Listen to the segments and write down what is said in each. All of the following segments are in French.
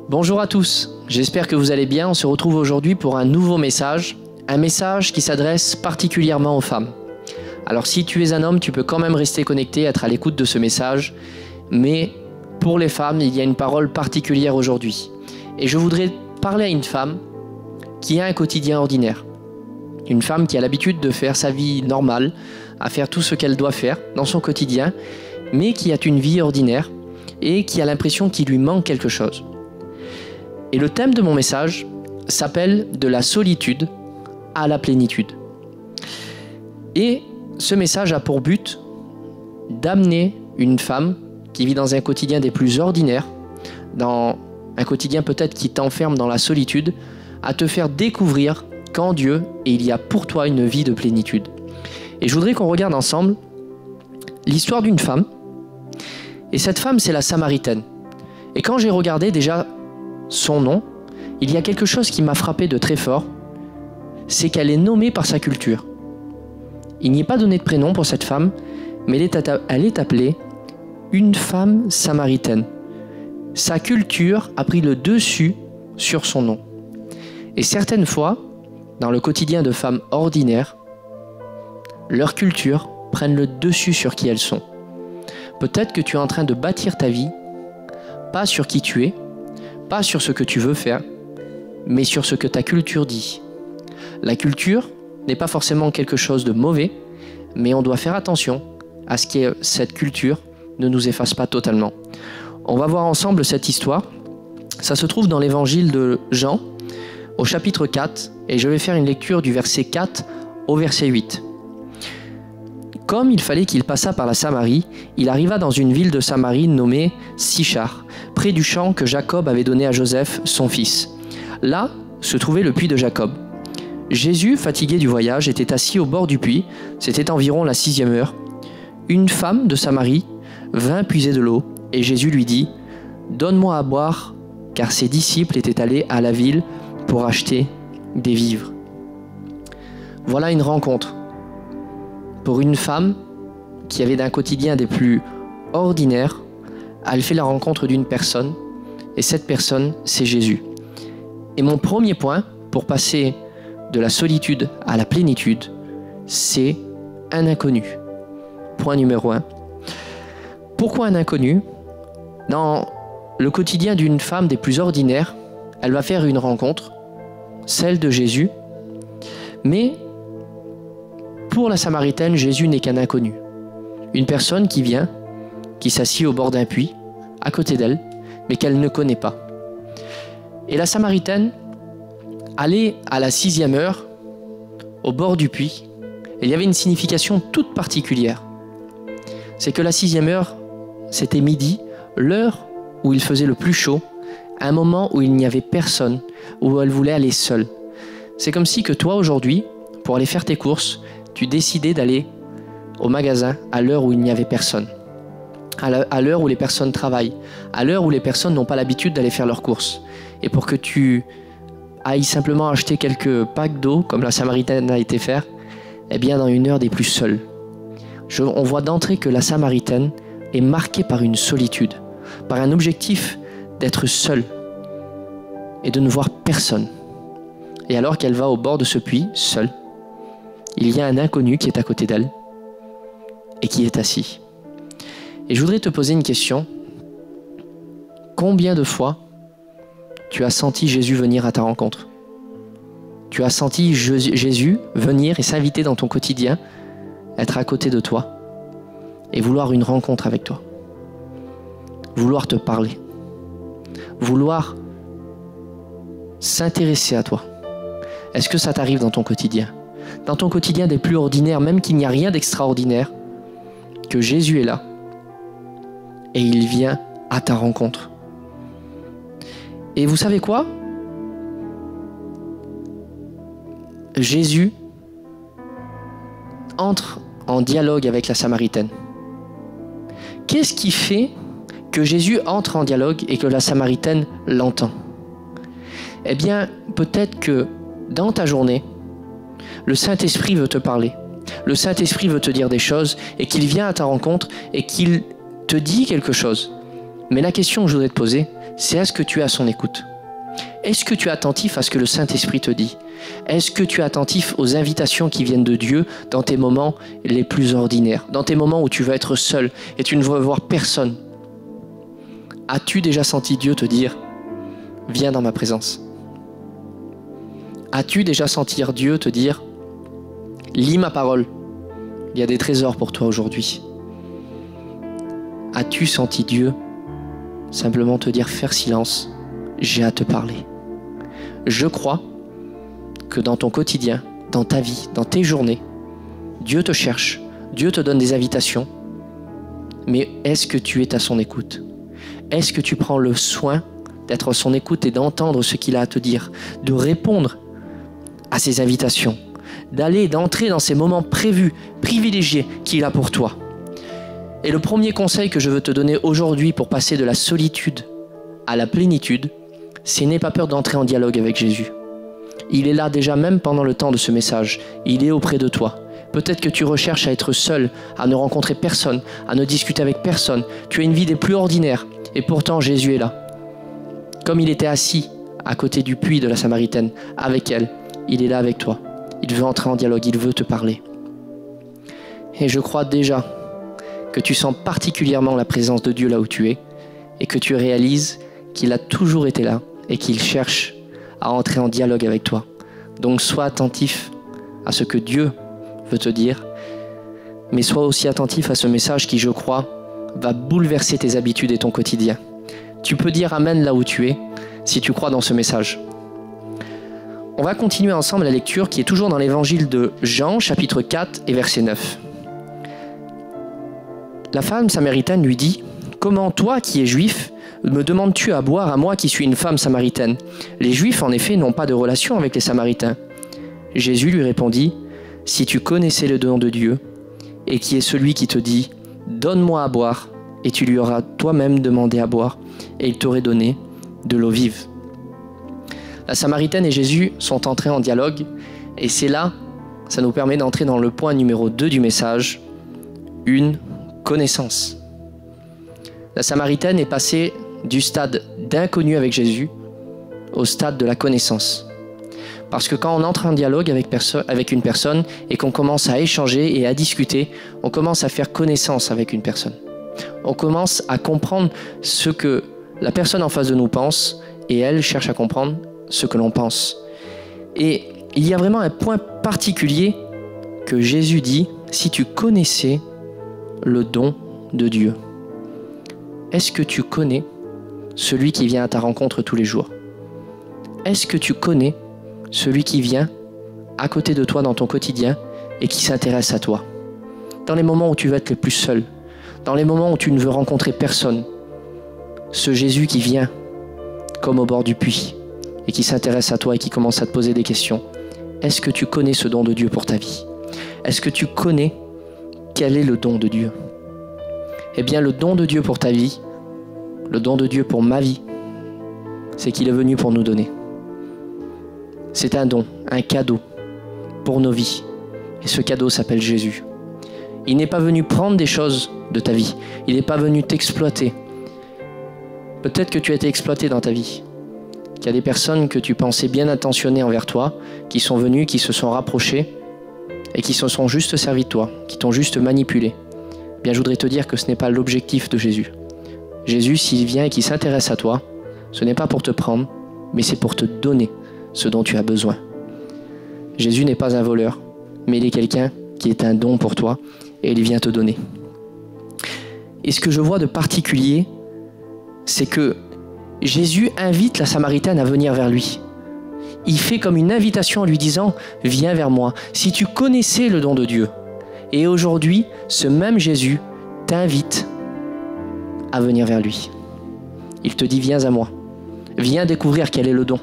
Bonjour à tous, j'espère que vous allez bien. On se retrouve aujourd'hui pour un nouveau message, un message qui s'adresse particulièrement aux femmes. Alors si tu es un homme, tu peux quand même rester connecté, être à l'écoute de ce message, mais pour les femmes, il y a une parole particulière aujourd'hui. Et je voudrais parler à une femme qui a un quotidien ordinaire. Une femme qui a l'habitude de faire sa vie normale, à faire tout ce qu'elle doit faire dans son quotidien, mais qui a une vie ordinaire et qui a l'impression qu'il lui manque quelque chose. Et le thème de mon message s'appelle « De la solitude à la plénitude ». Et ce message a pour but d'amener une femme qui vit dans un quotidien des plus ordinaires, dans un quotidien peut-être qui t'enferme dans la solitude, à te faire découvrir qu'en Dieu, il y a pour toi une vie de plénitude. Et je voudrais qu'on regarde ensemble l'histoire d'une femme. Et cette femme, c'est la Samaritaine. Et quand j'ai regardé déjà son nom, il y a quelque chose qui m'a frappé de très fort, c'est qu'elle est nommée par sa culture. Il n'y est pas donné de prénom pour cette femme, mais elle est appelée une femme samaritaine. Sa culture a pris le dessus sur son nom. Et certaines fois, dans le quotidien de femmes ordinaires, leur culture prennent le dessus sur qui elles sont. Peut-être que tu es en train de bâtir ta vie, pas sur qui tu es, pas sur ce que tu veux faire, mais sur ce que ta culture dit. La culture n'est pas forcément quelque chose de mauvais, mais on doit faire attention à ce que cette culture ne nous efface pas totalement. On va voir ensemble cette histoire. Ça se trouve dans l'évangile de Jean, au chapitre 4, et je vais faire une lecture du verset 4 au verset 8. Comme il fallait qu'il passât par la Samarie, il arriva dans une ville de Samarie nommée Sychar, près du champ que Jacob avait donné à Joseph, son fils. Là se trouvait le puits de Jacob. Jésus, fatigué du voyage, était assis au bord du puits. C'était environ la 6e heure. Une femme de Samarie vint puiser de l'eau, et Jésus lui dit « Donne-moi à boire », car ses disciples étaient allés à la ville pour acheter des vivres. Voilà une rencontre pour une femme qui avait d'un quotidien des plus ordinaires. Elle fait la rencontre d'une personne, et cette personne, c'est Jésus. Et mon premier point, pour passer de la solitude à la plénitude, c'est un inconnu. Point numéro 1. Pourquoi un inconnu? Dans le quotidien d'une femme des plus ordinaires, elle va faire une rencontre, celle de Jésus, mais pour la Samaritaine, Jésus n'est qu'un inconnu. Une personne qui vient, qui s'assied au bord d'un puits, à côté d'elle, mais qu'elle ne connaît pas. Et la Samaritaine allait à la 6e heure, au bord du puits, et il y avait une signification toute particulière. C'est que la 6e heure, c'était midi, l'heure où il faisait le plus chaud, un moment où il n'y avait personne, où elle voulait aller seule. C'est comme si que toi, aujourd'hui, pour aller faire tes courses, tu décidais d'aller au magasin à l'heure où il n'y avait personne, à l'heure où les personnes travaillent, à l'heure où les personnes n'ont pas l'habitude d'aller faire leurs courses. Et pour que tu ailles simplement acheter quelques packs d'eau, comme la Samaritaine a été faire, eh bien dans une heure des plus seuls. On voit d'entrée que la Samaritaine est marquée par une solitude, par un objectif d'être seule et de ne voir personne. Et alors qu'elle va au bord de ce puits, seule, il y a un inconnu qui est à côté d'elle et qui est assis. Et je voudrais te poser une question. Combien de fois tu as senti Jésus venir à ta rencontre? Tu as senti Jésus venir et s'inviter dans ton quotidien, être à côté de toi et vouloir une rencontre avec toi, vouloir te parler, vouloir s'intéresser à toi. Est-ce que ça t'arrive dans ton quotidien? Dans ton quotidien des plus ordinaires, même qu'il n'y a rien d'extraordinaire, que Jésus est là et il vient à ta rencontre. Et vous savez quoi? Jésus entre en dialogue avec la Samaritaine. Qu'est-ce qui fait que Jésus entre en dialogue et que la Samaritaine l'entend? Eh bien, peut-être que dans ta journée, le Saint-Esprit veut te parler. Le Saint-Esprit veut te dire des choses et qu'il vient à ta rencontre et qu'il te dit quelque chose. Mais la question que je voudrais te poser, c'est est-ce que tu es à son écoute? Est-ce que tu es attentif à ce que le Saint-Esprit te dit? Est-ce que tu es attentif aux invitations qui viennent de Dieu dans tes moments les plus ordinaires, dans tes moments où tu veux être seul et tu ne veux voir personne? As-tu déjà senti Dieu te dire « Viens dans ma présence » ? As-tu déjà senti Dieu te dire « Lis ma parole, il y a des trésors pour toi aujourd'hui » ? As-tu senti Dieu simplement te dire « Faire silence, j'ai à te parler ». Je crois que dans ton quotidien, dans ta vie, dans tes journées, Dieu te cherche, Dieu te donne des invitations, mais est-ce que tu es à son écoute? Est-ce que tu prends le soin d'être à son écoute et d'entendre ce qu'il a à te dire, de répondre à ses invitations, d'entrer dans ces moments prévus, privilégiés qu'il a pour toi? Et le premier conseil que je veux te donner aujourd'hui pour passer de la solitude à la plénitude, c'est n'aie pas peur d'entrer en dialogue avec Jésus. Il est là déjà même pendant le temps de ce message. Il est auprès de toi. Peut-être que tu recherches à être seul, à ne rencontrer personne, à ne discuter avec personne. Tu as une vie des plus ordinaires et pourtant Jésus est là. Comme il était assis à côté du puits de la Samaritaine, avec elle, il est là avec toi. Il veut entrer en dialogue, il veut te parler. Et je crois déjà que tu sens particulièrement la présence de Dieu là où tu es et que tu réalises qu'il a toujours été là et qu'il cherche à entrer en dialogue avec toi. Donc sois attentif à ce que Dieu veut te dire, mais sois aussi attentif à ce message qui, je crois, va bouleverser tes habitudes et ton quotidien. Tu peux dire Amen là où tu es, si tu crois dans ce message. On va continuer ensemble la lecture qui est toujours dans l'évangile de Jean, chapitre 4 et verset 9. La femme samaritaine lui dit « Comment toi qui es juif, me demandes-tu à boire à moi qui suis une femme samaritaine? Les Juifs, en effet, n'ont pas de relation avec les Samaritains. » Jésus lui répondit, « Si tu connaissais le don de Dieu, et qui est celui qui te dit, « Donne-moi à boire », et tu lui auras toi-même demandé à boire, et il t'aurait donné de l'eau vive. » La Samaritaine et Jésus sont entrés en dialogue, et c'est là, ça nous permet d'entrer dans le point numéro 2 du message, une connaissance. La Samaritaine est passée du stade d'inconnu avec Jésus au stade de la connaissance. Parce que quand on entre en dialogue avec une personne et qu'on commence à échanger et à discuter, on commence à faire connaissance avec une personne. On commence à comprendre ce que la personne en face de nous pense et elle cherche à comprendre ce que l'on pense. Et il y a vraiment un point particulier que Jésus dit, si tu connaissais le don de Dieu. Est-ce que tu connais celui qui vient à ta rencontre tous les jours? Est-ce que tu connais celui qui vient à côté de toi dans ton quotidien et qui s'intéresse à toi? Dans les moments où tu vas être le plus seul, dans les moments où tu ne veux rencontrer personne, ce Jésus qui vient comme au bord du puits et qui s'intéresse à toi et qui commence à te poser des questions. Est-ce que tu connais ce don de Dieu pour ta vie? Est-ce que tu connais quel est le don de Dieu? Eh bien, le don de Dieu pour ta vie, le don de Dieu pour ma vie, c'est qu'il est venu pour nous donner. C'est un don, un cadeau pour nos vies. Et ce cadeau s'appelle Jésus. Il n'est pas venu prendre des choses de ta vie. Il n'est pas venu t'exploiter. Peut-être que tu as été exploité dans ta vie. Qu'il y a des personnes que tu pensais bien intentionnées envers toi, qui sont venues, qui se sont rapprochées et qui se sont juste servis de toi, qui t'ont juste manipulé. Bien, je voudrais te dire que ce n'est pas l'objectif de Jésus. Jésus, s'il vient et qu'il s'intéresse à toi, ce n'est pas pour te prendre, mais c'est pour te donner ce dont tu as besoin. Jésus n'est pas un voleur, mais il est quelqu'un qui est un don pour toi et il vient te donner. Et ce que je vois de particulier, c'est que Jésus invite la Samaritaine à venir vers lui. Il fait comme une invitation en lui disant « Viens vers moi, si tu connaissais le don de Dieu ». Et aujourd'hui, ce même Jésus t'invite à venir vers lui. Il te dit « Viens à moi, viens découvrir quel est le don ».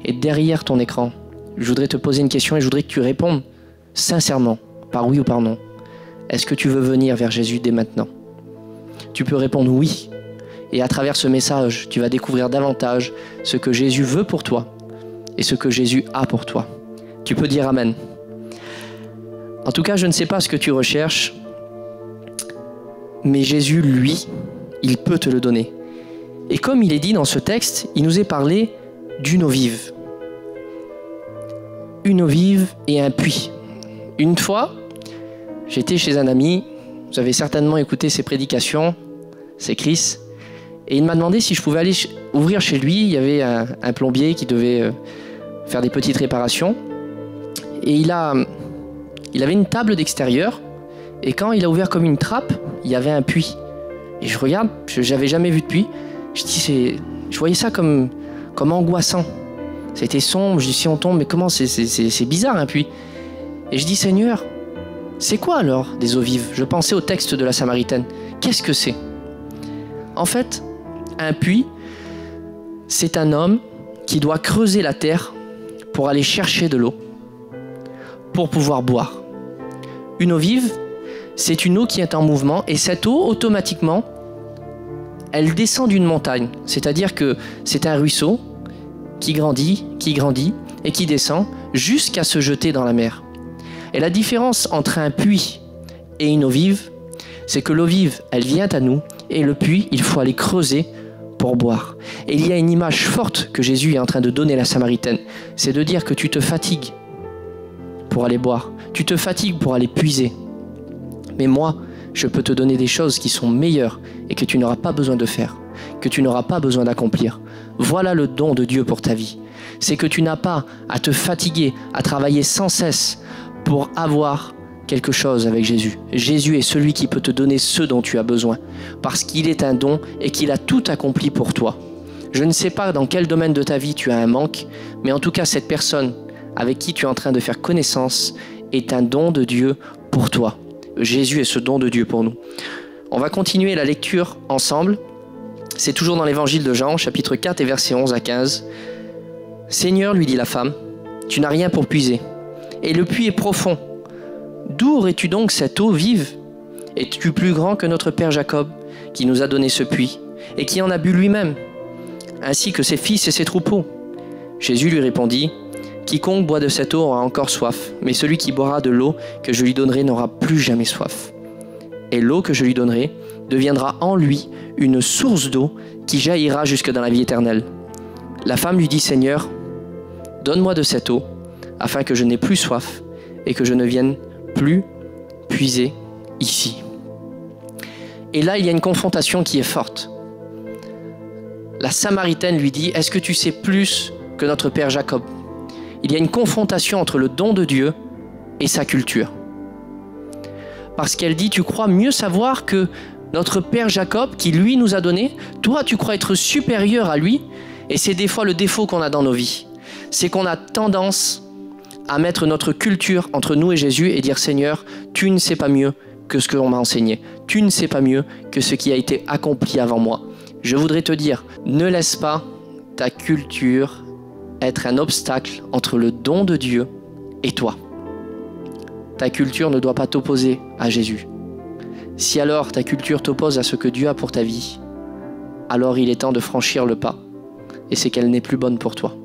Et derrière ton écran, je voudrais te poser une question et je voudrais que tu répondes sincèrement, par oui ou par non. Est-ce que tu veux venir vers Jésus dès maintenant? Tu peux répondre oui. Et à travers ce message, tu vas découvrir davantage ce que Jésus veut pour toi et ce que Jésus a pour toi. Tu peux dire Amen. En tout cas, je ne sais pas ce que tu recherches, mais Jésus, lui, il peut te le donner. Et comme il est dit dans ce texte, il nous est parlé d'une eau vive. Une eau vive et un puits. Une fois, j'étais chez un ami, vous avez certainement écouté ses prédications, c'est Chris, et il m'a demandé si je pouvais aller ouvrir chez lui. Il y avait un plombier qui devait faire des petites réparations, et il avait une table d'extérieur, et quand il a ouvert comme une trappe, il y avait un puits. Et je regarde, j'avais jamais vu de puits, je voyais ça comme angoissant. C'était sombre, je dis si on tombe, mais comment, c'est bizarre un puits. Et je dis Seigneur, c'est quoi alors des eaux vives? Je pensais au texte de la Samaritaine. Qu'est-ce que c'est? En fait, un puits, c'est un homme qui doit creuser la terre pour aller chercher de l'eau, pour pouvoir boire. Une eau vive, c'est une eau qui est en mouvement, et cette eau, automatiquement, elle descend d'une montagne. C'est-à-dire que c'est un ruisseau qui grandit, et qui descend jusqu'à se jeter dans la mer. Et la différence entre un puits et une eau vive, c'est que l'eau vive, elle vient à nous, et le puits, il faut aller creuser pour boire. Et il y a une image forte que Jésus est en train de donner à la Samaritaine, c'est de dire que tu te fatigues pour aller boire, tu te fatigues pour aller puiser. Mais moi, je peux te donner des choses qui sont meilleures et que tu n'auras pas besoin de faire, que tu n'auras pas besoin d'accomplir. Voilà le don de Dieu pour ta vie. C'est que tu n'as pas à te fatiguer, à travailler sans cesse pour avoir quelque chose avec Jésus. Jésus est celui qui peut te donner ce dont tu as besoin, parce qu'il est un don et qu'il a tout accompli pour toi. Je ne sais pas dans quel domaine de ta vie tu as un manque, mais en tout cas cette personne avec qui tu es en train de faire connaissance est un don de Dieu pour toi. Jésus est ce don de Dieu pour nous. On va continuer la lecture ensemble. C'est toujours dans l'évangile de Jean, chapitre 4 et versets 11 à 15. « Seigneur, lui dit la femme, tu n'as rien pour puiser, et le puits est profond. D'où aurais-tu donc cette eau vive? Es-tu plus grand que notre père Jacob, qui nous a donné ce puits, et qui en a bu lui-même, ainsi que ses fils et ses troupeaux? » Jésus lui répondit, « Quiconque boit de cette eau aura encore soif, mais celui qui boira de l'eau que je lui donnerai n'aura plus jamais soif. Et l'eau que je lui donnerai deviendra en lui une source d'eau qui jaillira jusque dans la vie éternelle. » La femme lui dit, « Seigneur, donne-moi de cette eau, afin que je n'ai plus soif et que je ne vienne plus puiser ici. » Et là, il y a une confrontation qui est forte. La Samaritaine lui dit, « Est-ce que tu sais plus que notre père Jacob ?» Il y a une confrontation entre le don de Dieu et sa culture. Parce qu'elle dit, tu crois mieux savoir que notre père Jacob, qui lui nous a donné, toi tu crois être supérieur à lui, et c'est des fois le défaut qu'on a dans nos vies. C'est qu'on a tendance à mettre notre culture entre nous et Jésus et dire, Seigneur, tu ne sais pas mieux que ce qu'on m'a enseigné. Tu ne sais pas mieux que ce qui a été accompli avant moi. Je voudrais te dire, ne laisse pas ta culture être un obstacle entre le don de Dieu et toi. Ta culture ne doit pas t'opposer à Jésus. Si alors ta culture t'oppose à ce que Dieu a pour ta vie, alors il est temps de franchir le pas, et c'est qu'elle n'est plus bonne pour toi.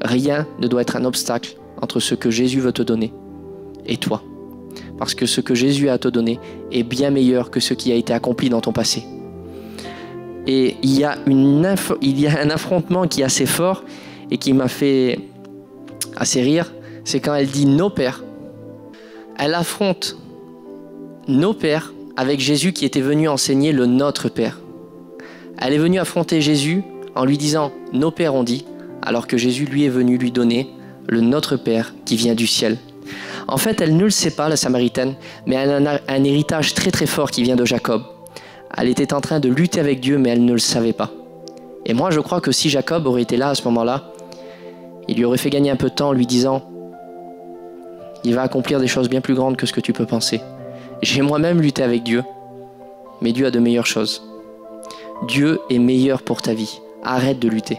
Rien ne doit être un obstacle entre ce que Jésus veut te donner et toi, parce que ce que Jésus a à te donner est bien meilleur que ce qui a été accompli dans ton passé. Et il y a un affrontement qui est assez fort et qui m'a fait assez rire, c'est quand elle dit nos pères. Elle affronte nos pères avec Jésus qui était venu enseigner le Notre Père. Elle est venue affronter Jésus en lui disant nos pères ont dit, alors que Jésus lui est venu lui donner le Notre Père qui vient du ciel. En fait, elle ne le sait pas, la Samaritaine, mais elle a un héritage très très fort qui vient de Jacob. Elle était en train de lutter avec Dieu, mais elle ne le savait pas. Et moi, je crois que si Jacob aurait été là à ce moment-là, il lui aurait fait gagner un peu de temps en lui disant « Il va accomplir des choses bien plus grandes que ce que tu peux penser. J'ai moi-même lutté avec Dieu, mais Dieu a de meilleures choses. Dieu est meilleur pour ta vie. Arrête de lutter.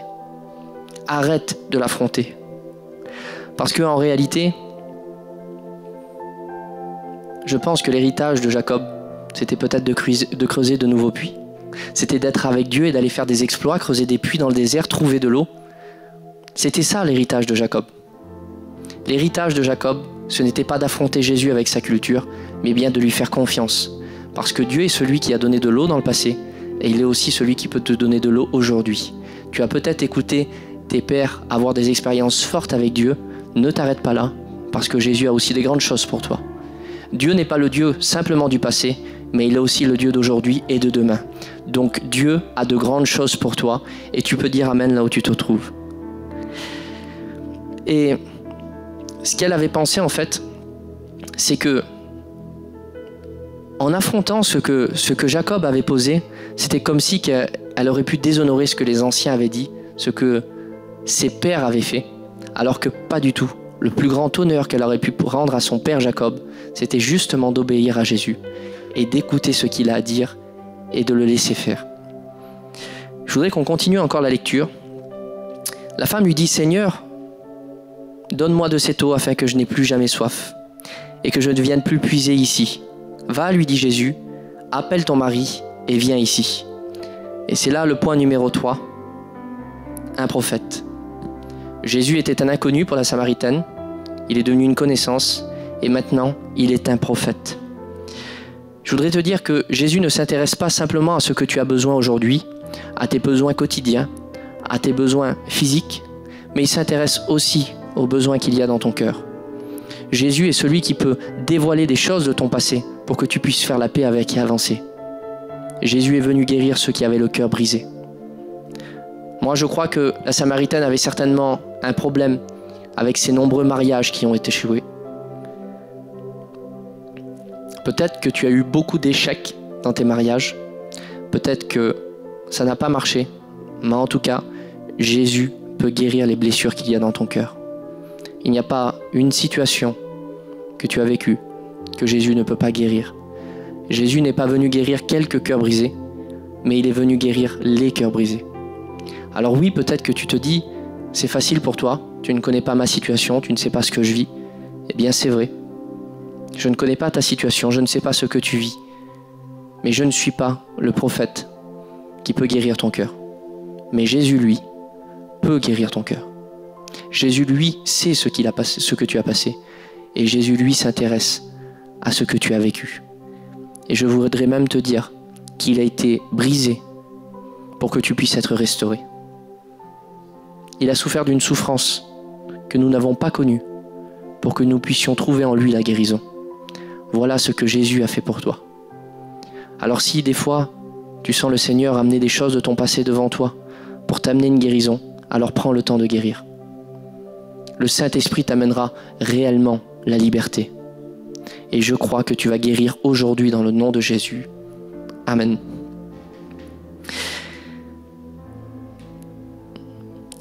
Arrête de l'affronter. Parce qu'en réalité, je pense que l'héritage de Jacob, c'était peut-être de creuser de nouveaux puits. C'était d'être avec Dieu et d'aller faire des exploits, creuser des puits dans le désert, trouver de l'eau. C'était ça l'héritage de Jacob. L'héritage de Jacob, ce n'était pas d'affronter Jésus avec sa culture, mais bien de lui faire confiance. Parce que Dieu est celui qui a donné de l'eau dans le passé et il est aussi celui qui peut te donner de l'eau aujourd'hui. Tu as peut-être écouté tes pères avoir des expériences fortes avec Dieu. Ne t'arrête pas là, parce que Jésus a aussi des grandes choses pour toi. Dieu n'est pas le Dieu simplement du passé, mais il est aussi le Dieu d'aujourd'hui et de demain. Donc Dieu a de grandes choses pour toi, et tu peux dire Amen là où tu te trouves. Et ce qu'elle avait pensé en fait, c'est que en affrontant ce que Jacob avait posé, c'était comme si elle aurait pu déshonorer ce que les anciens avaient dit, ce que ses pères avaient fait, alors que pas du tout. Le plus grand honneur qu'elle aurait pu rendre à son père Jacob, c'était justement d'obéir à Jésus et d'écouter ce qu'il a à dire et de le laisser faire. Je voudrais qu'on continue encore la lecture. La femme lui dit « Seigneur, donne-moi de cette eau afin que je n'ai plus jamais soif et que je ne vienne plus puiser ici. Va, lui dit Jésus, appelle ton mari et viens ici. » Et c'est là le point numéro 3, un prophète. Jésus était un inconnu pour la Samaritaine, il est devenu une connaissance et maintenant il est un prophète. Je voudrais te dire que Jésus ne s'intéresse pas simplement à ce que tu as besoin aujourd'hui, à tes besoins quotidiens, à tes besoins physiques, mais il s'intéresse aussi aux besoins qu'il y a dans ton cœur. Jésus est celui qui peut dévoiler des choses de ton passé pour que tu puisses faire la paix avec et avancer. Jésus est venu guérir ceux qui avaient le cœur brisé. Moi, je crois que la Samaritaine avait certainement un problème avec ses nombreux mariages qui ont été échoués. Peut-être que tu as eu beaucoup d'échecs dans tes mariages. Peut-être que ça n'a pas marché. Mais en tout cas, Jésus peut guérir les blessures qu'il y a dans ton cœur. Il n'y a pas une situation que tu as vécue que Jésus ne peut pas guérir. Jésus n'est pas venu guérir quelques cœurs brisés, mais il est venu guérir les cœurs brisés. Alors oui, peut-être que tu te dis, c'est facile pour toi, tu ne connais pas ma situation, tu ne sais pas ce que je vis. Eh bien c'est vrai. Je ne connais pas ta situation, je ne sais pas ce que tu vis. Mais je ne suis pas le prophète qui peut guérir ton cœur. Mais Jésus, lui, peut guérir ton cœur. Jésus, lui, sait ce que tu as passé. Et Jésus, lui, s'intéresse à ce que tu as vécu. Et je voudrais même te dire qu'il a été brisé pour que tu puisses être restauré. Il a souffert d'une souffrance que nous n'avons pas connue pour que nous puissions trouver en lui la guérison. Voilà ce que Jésus a fait pour toi. Alors si des fois tu sens le Seigneur amener des choses de ton passé devant toi pour t'amener une guérison, alors prends le temps de guérir. Le Saint-Esprit t'amènera réellement la liberté. Et je crois que tu vas guérir aujourd'hui dans le nom de Jésus. Amen.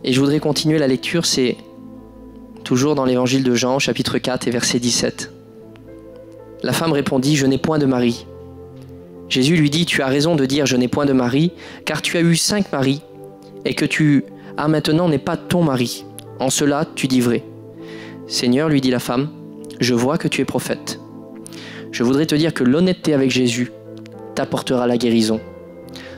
Et je voudrais continuer la lecture, c'est toujours dans l'évangile de Jean, chapitre 4 et verset 17. La femme répondit, « Je n'ai point de mari. » Jésus lui dit, « Tu as raison de dire, je n'ai point de mari, car tu as eu 5 maris, et que tu as maintenant n'est pas ton mari. En cela, tu dis vrai. » Seigneur, lui dit la femme, je vois que tu es prophète. Je voudrais te dire que l'honnêteté avec Jésus t'apportera la guérison.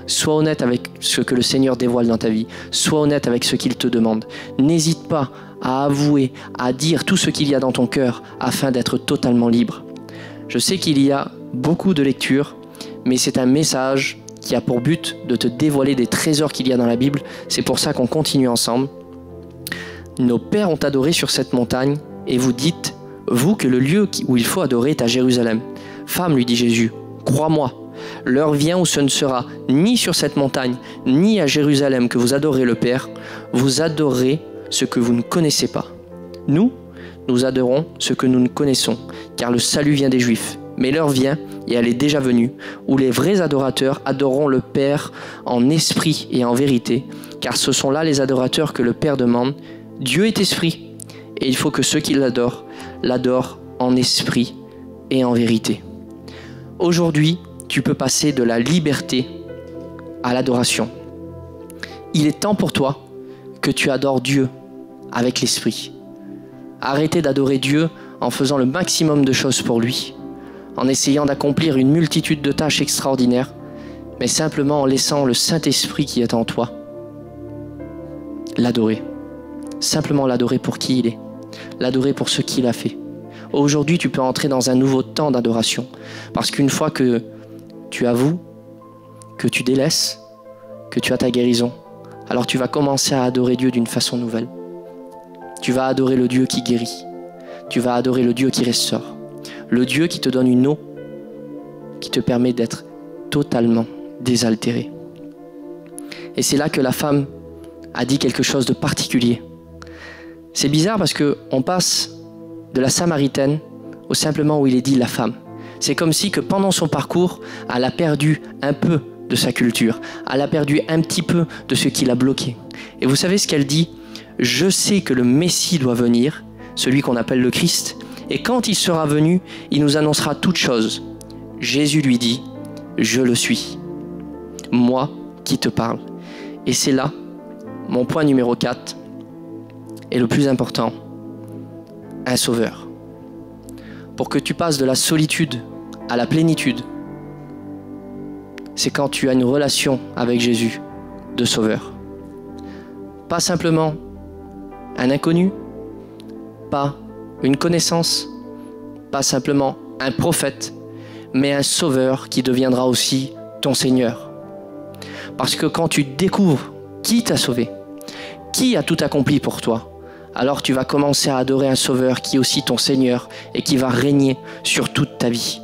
Sois honnête avec ce que le Seigneur dévoile dans ta vie. Sois honnête avec ce qu'il te demande. N'hésite pas à avouer, à dire tout ce qu'il y a dans ton cœur afin d'être totalement libre. Je sais qu'il y a beaucoup de lectures, mais c'est un message qui a pour but de te dévoiler des trésors qu'il y a dans la Bible. C'est pour ça qu'on continue ensemble. Nos pères ont adoré sur cette montagne et vous dites, vous, que le lieu où il faut adorer est à Jérusalem. Femme, lui dit Jésus, crois-moi, l'heure vient où ce ne sera ni sur cette montagne, ni à Jérusalem que vous adorez le Père, vous adorez ce que vous ne connaissez pas. Nous adorons ce que nous ne connaissons, car le salut vient des Juifs. Mais l'heure vient, et elle est déjà venue, où les vrais adorateurs adoreront le Père en esprit et en vérité, car ce sont là les adorateurs que le Père demande. Dieu est esprit, et il faut que ceux qui l'adorent en esprit et en vérité. Aujourd'hui, tu peux passer de la liberté à l'adoration. Il est temps pour toi que tu adores Dieu avec l'esprit. Arrêtez d'adorer Dieu en faisant le maximum de choses pour lui, en essayant d'accomplir une multitude de tâches extraordinaires, mais simplement en laissant le Saint-Esprit qui est en toi l'adorer. Simplement l'adorer pour qui il est, l'adorer pour ce qu'il a fait. Aujourd'hui, tu peux entrer dans un nouveau temps d'adoration, parce qu'une fois que tu avoues que tu délaisses, que tu as ta guérison, alors tu vas commencer à adorer Dieu d'une façon nouvelle. Tu vas adorer le Dieu qui guérit. Tu vas adorer le Dieu qui restaure. Le Dieu qui te donne une eau qui te permet d'être totalement désaltéré. Et c'est là que la femme a dit quelque chose de particulier. C'est bizarre parce qu'on passe de la Samaritaine au simplement où il est dit la femme. C'est comme si que pendant son parcours, elle a perdu un peu de sa culture. Elle a perdu un petit peu de ce qui l'a bloqué. Et vous savez ce qu'elle dit ? Je sais que le Messie doit venir, celui qu'on appelle le Christ, et quand il sera venu, il nous annoncera toutes choses. Jésus lui dit, je le suis, moi qui te parle. Et c'est là, mon point numéro 4, et le plus important, un sauveur. Pour que tu passes de la solitude à la plénitude, c'est quand tu as une relation avec Jésus de sauveur. Pas simplement un inconnu, pas une connaissance, pas simplement un prophète, mais un sauveur qui deviendra aussi ton Seigneur. Parce que quand tu découvres qui t'a sauvé, qui a tout accompli pour toi, alors tu vas commencer à adorer un sauveur qui est aussi ton Seigneur et qui va régner sur toute ta vie.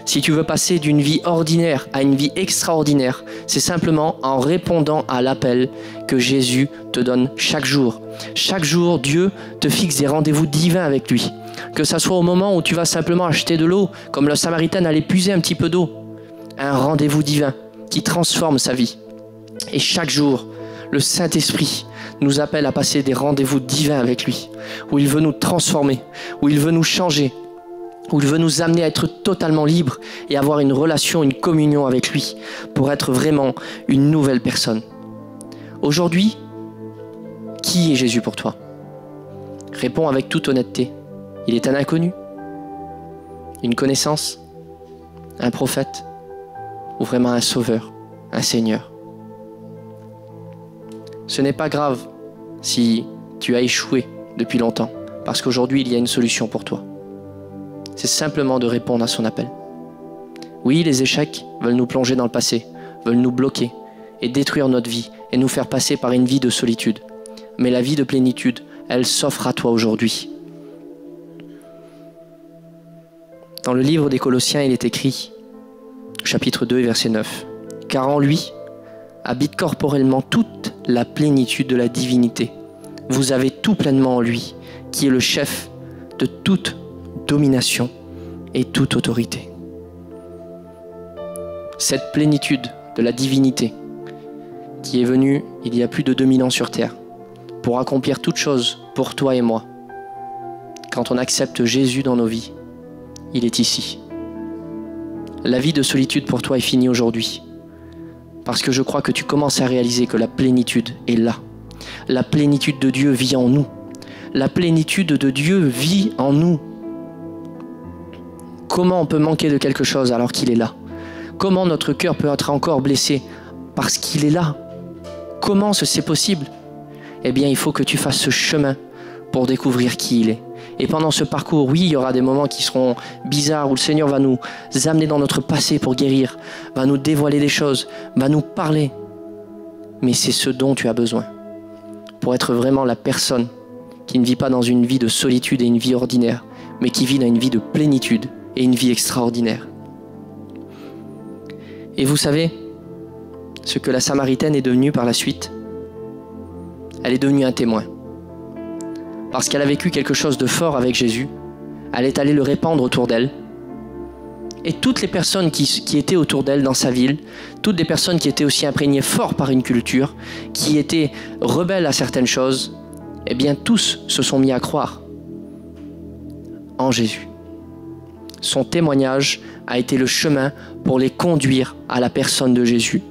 Si tu veux passer d'une vie ordinaire à une vie extraordinaire, c'est simplement en répondant à l'appel que Jésus te donne chaque jour. Chaque jour, Dieu te fixe des rendez-vous divins avec lui. Que ça soit au moment où tu vas simplement acheter de l'eau, comme la Samaritaine allait puiser un petit peu d'eau. Un rendez-vous divin qui transforme sa vie. Et chaque jour, le Saint-Esprit nous appelle à passer des rendez-vous divins avec lui, où il veut nous transformer, où il veut nous changer, où il veut nous amener à être totalement libres et avoir une relation, une communion avec lui, pour être vraiment une nouvelle personne. Aujourd'hui, qui est Jésus pour toi ? Réponds avec toute honnêteté. Il est un inconnu, une connaissance, un prophète, ou vraiment un sauveur, un Seigneur. Ce n'est pas grave si tu as échoué depuis longtemps, parce qu'aujourd'hui, il y a une solution pour toi. C'est simplement de répondre à son appel. Oui, les échecs veulent nous plonger dans le passé, veulent nous bloquer et détruire notre vie et nous faire passer par une vie de solitude. Mais la vie de plénitude, elle s'offre à toi aujourd'hui. Dans le livre des Colossiens, il est écrit, chapitre 2, verset 9, « Car en lui habite corporellement toute la plénitude de la divinité. Vous avez tout pleinement en lui, qui est le chef de toute domination et toute autorité. » Cette plénitude de la divinité qui est venue il y a plus de 2000 ans sur terre pour accomplir toutes choses pour toi et moi. Quand on accepte Jésus dans nos vies, il est ici. La vie de solitude pour toi est finie aujourd'hui parce que je crois que tu commences à réaliser que la plénitude est là. La plénitude de Dieu vit en nous. La plénitude de Dieu vit en nous. Comment on peut manquer de quelque chose alors qu'il est là? Comment notre cœur peut être encore blessé parce qu'il est là? Comment c'est possible? Eh bien, il faut que tu fasses ce chemin pour découvrir qui il est. Et pendant ce parcours, oui, il y aura des moments qui seront bizarres où le Seigneur va nous amener dans notre passé pour guérir, va nous dévoiler des choses, va nous parler. Mais c'est ce dont tu as besoin pour être vraiment la personne qui ne vit pas dans une vie de solitude et une vie ordinaire, mais qui vit dans une vie de plénitude et une vie extraordinaire. Et vous savez ce que la Samaritaine est devenue par la suite? Elle est devenue un témoin. Parce qu'elle a vécu quelque chose de fort avec Jésus, elle est allée le répandre autour d'elle. Et toutes les personnes qui étaient autour d'elle dans sa ville, toutes les personnes qui étaient aussi imprégnées fort par une culture, qui étaient rebelles à certaines choses, eh bien tous se sont mis à croire en Jésus. Son témoignage a été le chemin pour les conduire à la personne de Jésus.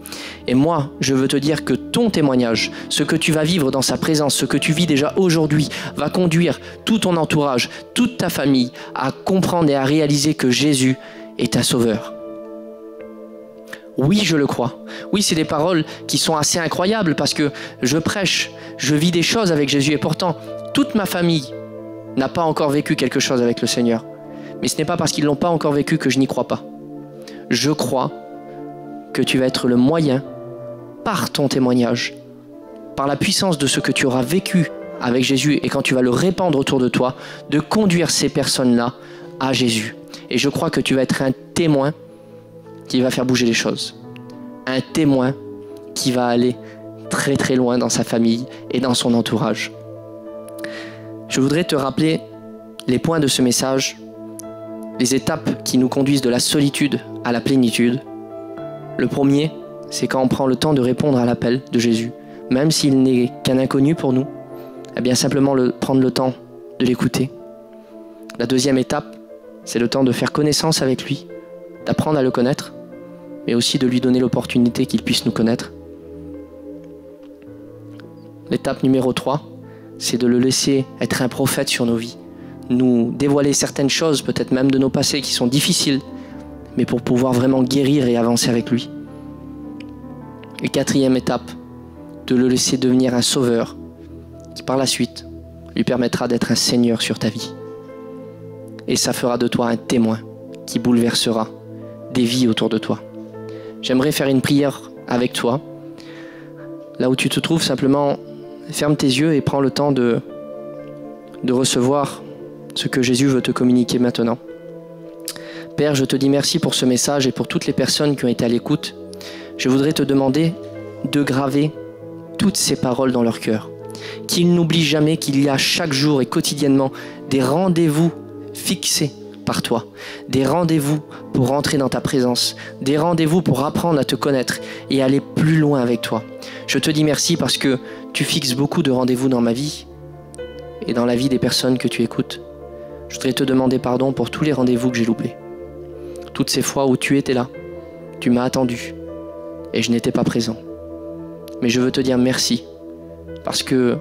Et moi, je veux te dire que ton témoignage, ce que tu vas vivre dans sa présence, ce que tu vis déjà aujourd'hui, va conduire tout ton entourage, toute ta famille à comprendre et à réaliser que Jésus est ta sauveur. Oui, je le crois. Oui, c'est des paroles qui sont assez incroyables parce que je prêche, je vis des choses avec Jésus et pourtant, toute ma famille n'a pas encore vécu quelque chose avec le Seigneur. Mais ce n'est pas parce qu'ils ne l'ont pas encore vécu que je n'y crois pas. Je crois que tu vas être le moyen, par ton témoignage, par la puissance de ce que tu auras vécu avec Jésus et quand tu vas le répandre autour de toi, de conduire ces personnes-là à Jésus. Et je crois que tu vas être un témoin qui va faire bouger les choses. Un témoin qui va aller très très loin dans sa famille et dans son entourage. Je voudrais te rappeler les points de ce message, les étapes qui nous conduisent de la solitude à la plénitude. Le premier, c'est quand on prend le temps de répondre à l'appel de Jésus, même s'il n'est qu'un inconnu pour nous, eh bien simplement prendre le temps de l'écouter. La deuxième étape, c'est le temps de faire connaissance avec lui, d'apprendre à le connaître, mais aussi de lui donner l'opportunité qu'il puisse nous connaître. L'étape numéro 3, c'est de le laisser être un prophète sur nos vies, nous dévoiler certaines choses, peut-être même de nos passés qui sont difficiles, mais pour pouvoir vraiment guérir et avancer avec lui. Et quatrième étape, de le laisser devenir un sauveur, qui par la suite lui permettra d'être un Seigneur sur ta vie. Et ça fera de toi un témoin qui bouleversera des vies autour de toi. J'aimerais faire une prière avec toi. Là où tu te trouves, simplement ferme tes yeux et prends le temps de recevoir ce que Jésus veut te communiquer maintenant. Père, je te dis merci pour ce message et pour toutes les personnes qui ont été à l'écoute. Je voudrais te demander de graver toutes ces paroles dans leur cœur. Qu'ils n'oublient jamais qu'il y a chaque jour et quotidiennement des rendez-vous fixés par toi, des rendez-vous pour rentrer dans ta présence, des rendez-vous pour apprendre à te connaître et aller plus loin avec toi. Je te dis merci parce que tu fixes beaucoup de rendez-vous dans ma vie et dans la vie des personnes que tu écoutes. Je voudrais te demander pardon pour tous les rendez-vous que j'ai loupés. Toutes ces fois où tu étais là, tu m'as attendu et je n'étais pas présent. Mais je veux te dire merci parce que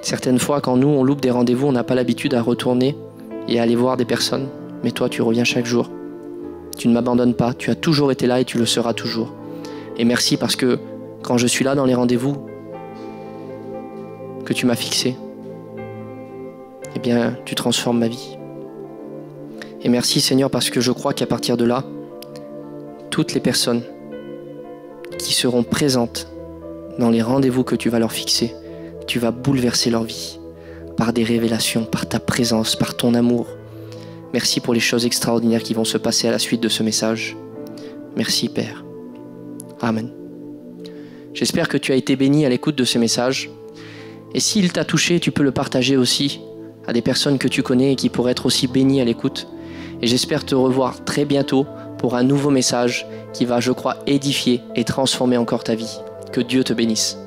certaines fois quand nous on loupe des rendez-vous, on n'a pas l'habitude à retourner et à aller voir des personnes. Mais toi tu reviens chaque jour. Tu ne m'abandonnes pas, tu as toujours été là et tu le seras toujours. Et merci parce que quand je suis là dans les rendez-vous que tu m'as fixés, eh bien tu transformes ma vie. Et merci Seigneur parce que je crois qu'à partir de là, toutes les personnes qui seront présentes dans les rendez-vous que tu vas leur fixer, tu vas bouleverser leur vie par des révélations, par ta présence, par ton amour. Merci pour les choses extraordinaires qui vont se passer à la suite de ce message. Merci Père. Amen. J'espère que tu as été béni à l'écoute de ce message. Et s'il t'a touché, tu peux le partager aussi à des personnes que tu connais et qui pourraient être aussi bénies à l'écoute. Et j'espère te revoir très bientôt pour un nouveau message qui va, je crois, édifier et transformer encore ta vie. Que Dieu te bénisse.